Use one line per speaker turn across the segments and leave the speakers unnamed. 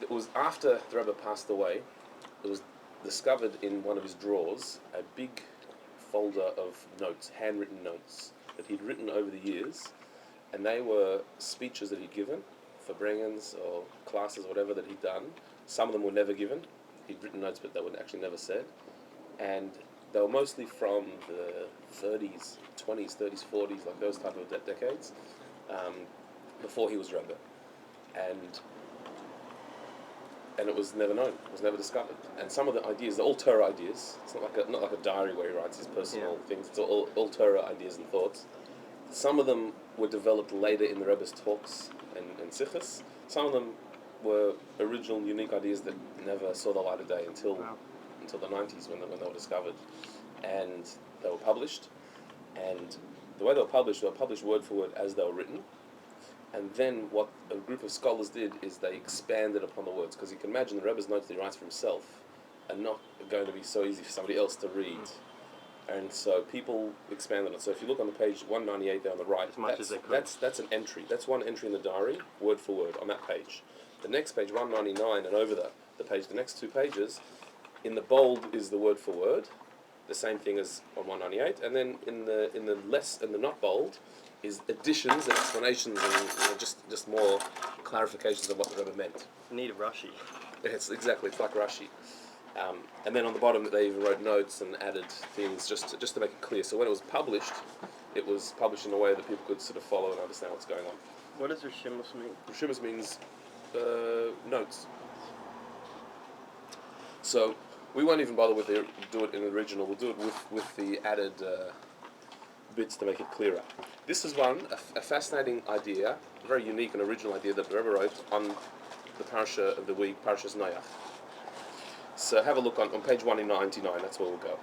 it was after the Rebbe passed away. It was discovered in one of his drawers a big folder of notes, handwritten notes that he'd written over the years, and they were speeches that he'd given for bring-ins or classes or whatever that he'd done. Some of them were never given. He'd written notes, but they were actually never said. And they were mostly from the 30s, 20s, 30s, 40s, like those type of decades, before he was Rebbe. And it was never known, it was never discovered. And some of the ideas, they're all Torah ideas. It's not like a diary where he writes his personal things. It's all Torah ideas and thoughts. Some of them were developed later in the Rebbe's talks and sichos. Some of them were original, unique ideas that never saw the light of day until the 90s when they were discovered. And they were published. And the way they were published word for word as they were written. And then what a group of scholars did is they expanded upon the words, because you can imagine the Rebbe's notes that he writes for himself are not going to be so easy for somebody else to read. And so people expanded on it. So if you look on the page 198 there on the right, that's an entry. That's one entry in the diary, word for word, on that page. The next page, 199, and over the page, the next two pages, in the bold is the word for word, the same thing as on 198, and then in the not bold is additions and explanations and just more clarifications of what the Rebbe meant.
Need a Rashi.
It's like Rashi. And then on the bottom they even wrote notes and added things just to make it clear. So when it was published in a way that people could sort of follow and understand what's going on.
What does Rishimus mean?
Rishimus means notes. So we won't even bother do it in the original. We'll do it with the added bits to make it clearer. This is a fascinating idea, a very unique and original idea that the Rebbe wrote on the parasha of the week, Parashas Noach. So have a look on page 199, that's where we'll go.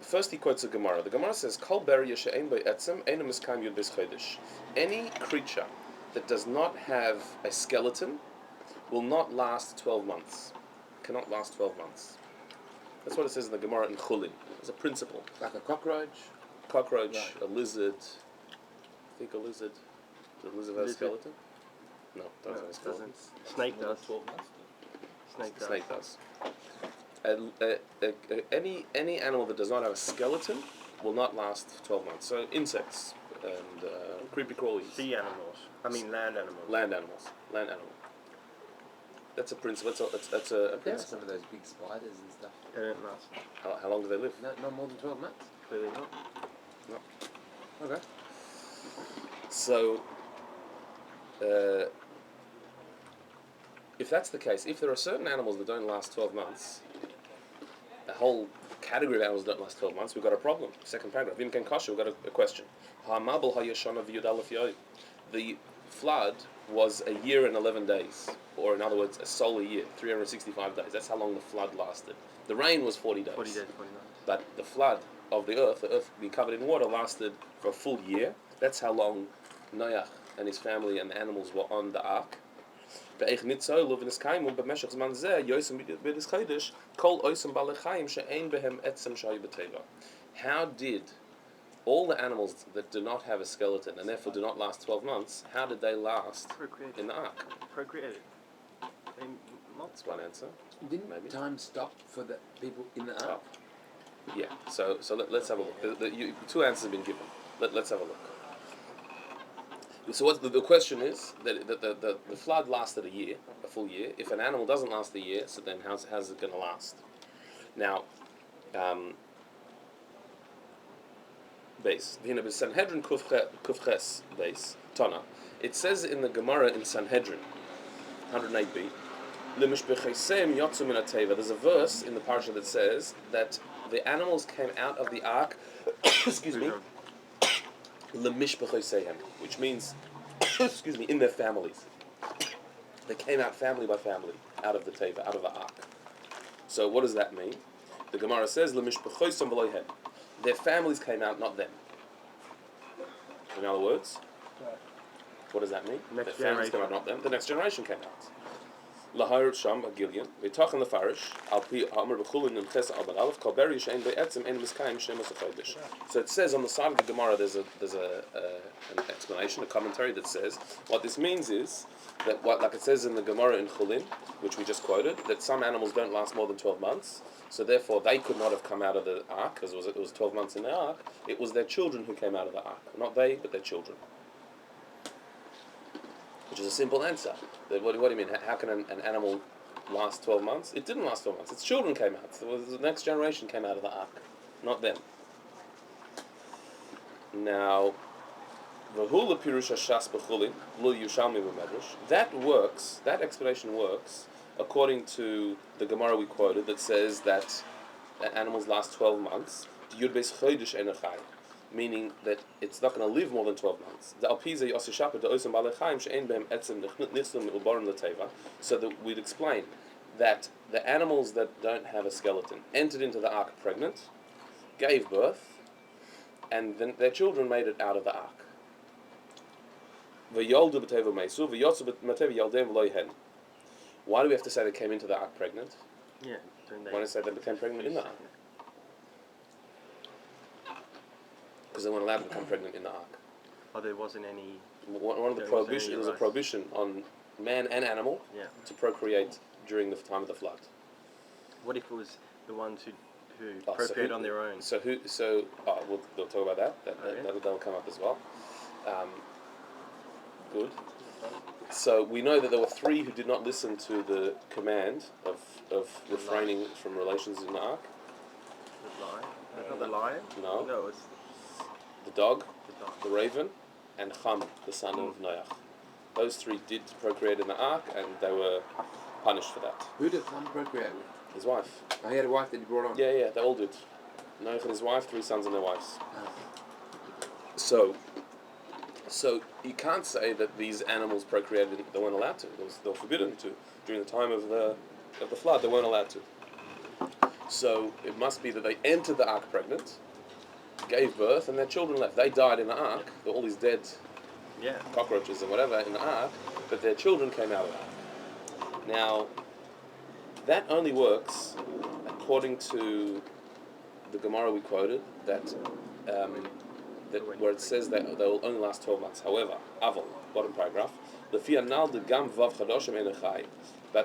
First he quotes a Gemara. The Gemara says, Kol ber she'ein bo etzem, eino miskayim yud beis chodesh. Any creature that does not have a skeleton will not last 12 months. Cannot last 12 months. That's what it says in the Gemara in Chulin. It's a principle.
Like a cockroach,
Right. A lizard. I think a lizard. Does a lizard have a skeleton? No, doesn't have a skeleton.
Snake does.
12 months.
Snake does. Any animal that does not have a skeleton will not last 12 months. So insects and creepy crawlies.
Sea animals. Land animals.
Land animal. That's a principle. That's a
There are
principle.
some of those big spiders and stuff.
They don't last.
How long do they live?
No more than 12 months.
Clearly not.
No.
Okay.
So, if that's the case, if there are certain animals that don't last 12 months, a whole category of animals that don't last 12 months, we've got a problem. Second paragraph. In Ken Kasha, we've got a question. The flood was a year and 11 days, or in other words, a solar year, 365 days. That's how long the flood lasted. The rain was 40 days.
40 days, 40 nights.
But the flood of the earth being covered in water, lasted for a full year. That's how long Noach and his family and the animals were on the ark. How did all the animals that do not have a skeleton and therefore do not last 12 months, how did they last in the ark?
Procreated.
That's one answer.
Didn't
Maybe.
time stop for the people in the ark?
Yeah, so let's have a look. Two answers have been given. Let's have a look. So what the question is, that the flood lasted a full year. If an animal doesn't last a year, so then how's it going to last? Now, base. Sanhedrin Kufches base, Tana. It says in the Gemara in Sanhedrin, 108b, there's a verse in the parasha that says that the animals came out of the ark, excuse me, which means, excuse me, in their families. They came out family by family out of the teva, out of the ark. So what does that mean? The Gemara says, their families came out, not them. In other words, what does that mean? Their families came out, not them. The next generation came out. Lahayr Sham Agilian. We talk in the Farish. Al Pi Amr Bechulin and Ches Abad Aleph Kalberi Shein Be'etzim En Miskayim Shemos Achodesh. So it says on the side of the Gemara, there's an explanation, a commentary that says what this means is that like it says in the Gemara in Chulin, which we just quoted, that some animals don't last more than 12 months. So therefore, they could not have come out of the ark because it was 12 months in the ark. It was their children who came out of the ark, not they, but their children. Which is a simple answer. What do you mean? How can an animal last 12 months? It didn't last 12 months. Its children came out. So the next generation came out of the ark, not them. Now, Vahula Pirusha Shas Bechulin, Lu Yushalmi B'Medrash. That works, that explanation works, according to the Gemara we quoted that says that animals last 12 months, Yud Beis Chodesh Enachai, meaning that it's not going to live more than 12 months. So that we'd explain that the animals that don't have a skeleton entered into the ark pregnant, gave birth, and then their children made it out of the ark. Why do we have to say they came into the ark pregnant?
Yeah.
Why don't we say they became pregnant in the ark? Because they weren't allowed to become pregnant in the ark.
Oh, there wasn't any...
One of the prohibitions, there was a prohibition on man and animal to procreate during the time of the flood.
What if it was the ones who procreate on their own?
We'll talk about that. That'll come up as well. Good. So we know that there were 3 who did not listen to the command of refraining from relations in the ark.
The lion? Not the lion?
No.
No, it was...
The dog, the raven, and Ham, the son of Noach. Those 3 did procreate in the ark, and they were punished for that.
Who did Ham procreate with?
His wife.
Oh, he had a wife that he brought on?
Yeah, they all did. Noach and his wife, 3 sons and their wives.
Oh.
So you can't say that these animals procreated; they weren't allowed to. They were forbidden to during the time of the flood. They weren't allowed to. So it must be that they entered the ark pregnant, gave birth, and their children left. They died in the ark. There were all these dead cockroaches and whatever in the ark, but their children came out of the ark. Now, that only works according to the Gemara we quoted, that where it says that they will only last 12 months. However, Aval, bottom paragraph, but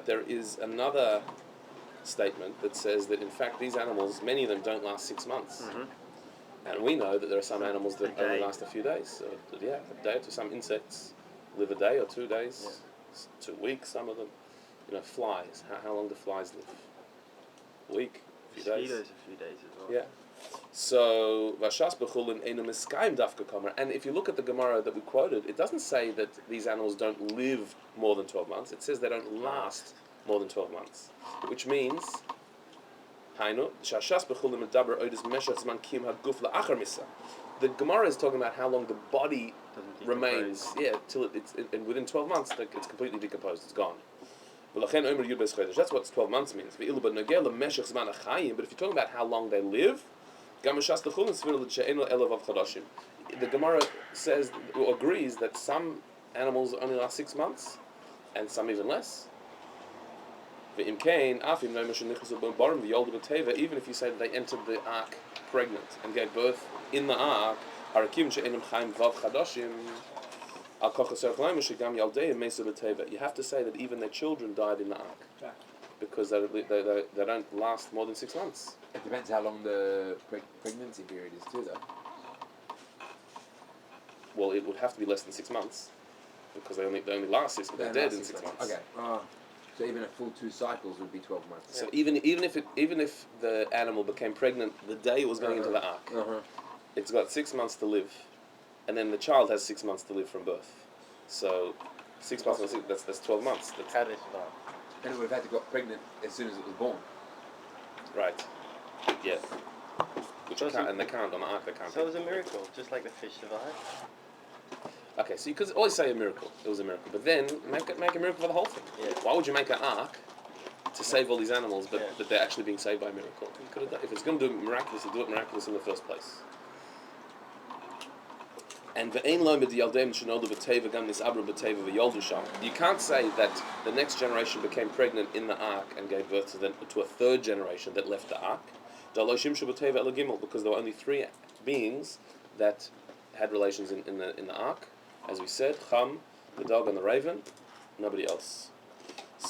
there is another statement that says that in fact these animals, many of them don't last 6 months. Mm-hmm. And we know that there are some animals that only last a few days. So, a day or two. Some insects live a day or 2 days, 2 weeks, some of them. Flies. How long do flies live? A week, a few days.
Mosquitoes a few days as well.
Yeah. So, Vashas Bechulin Einu Miskayim Dafka Kamer. And if you look at the Gemara that we quoted, it doesn't say that these animals don't live more than 12 months. It says they don't last more than 12 months. Which means, the Gemara is talking about how long the body remains. Yeah, till it's within 12 months, it's completely decomposed. It's gone. That's what 12 months means. But if you're talking about how long they live, the Gemara says or agrees that some animals only last 6 months, and some even less. Even if you say that they entered the ark pregnant and gave birth in the ark, you have to say that even their children died in the ark, because they don't last more than 6 months.
It depends how long the pregnancy period is too, though.
Well, it would have to be less than 6 months, because they only last 6, but they're dead in 6 months.
Okay. So even a full 2 cycles would be 12 months.
So even if the animal became pregnant the day it was going into the ark, it's got 6 months to live, and then the child has 6 months to live from birth. So 6 months, that's 12 months.
How do they survive?
And it would have had to got pregnant as soon as it was born.
Right. Yeah. And they can't on the ark. They can't.
So it was a miracle, just like the fish survived.
Okay, so you could always say a miracle. It was a miracle, but then make a miracle for the whole thing.
Yeah.
Why would you make an ark to save all these animals, but they're actually being saved by a miracle? You could have done, if it's going to do it miraculously, do it miraculous in the first place. And you can't say that the next generation became pregnant in the ark and gave birth to a third generation that left the ark, because there were only three beings that had relations in the ark, as we said, Cham, the dog, and the raven, nobody else. So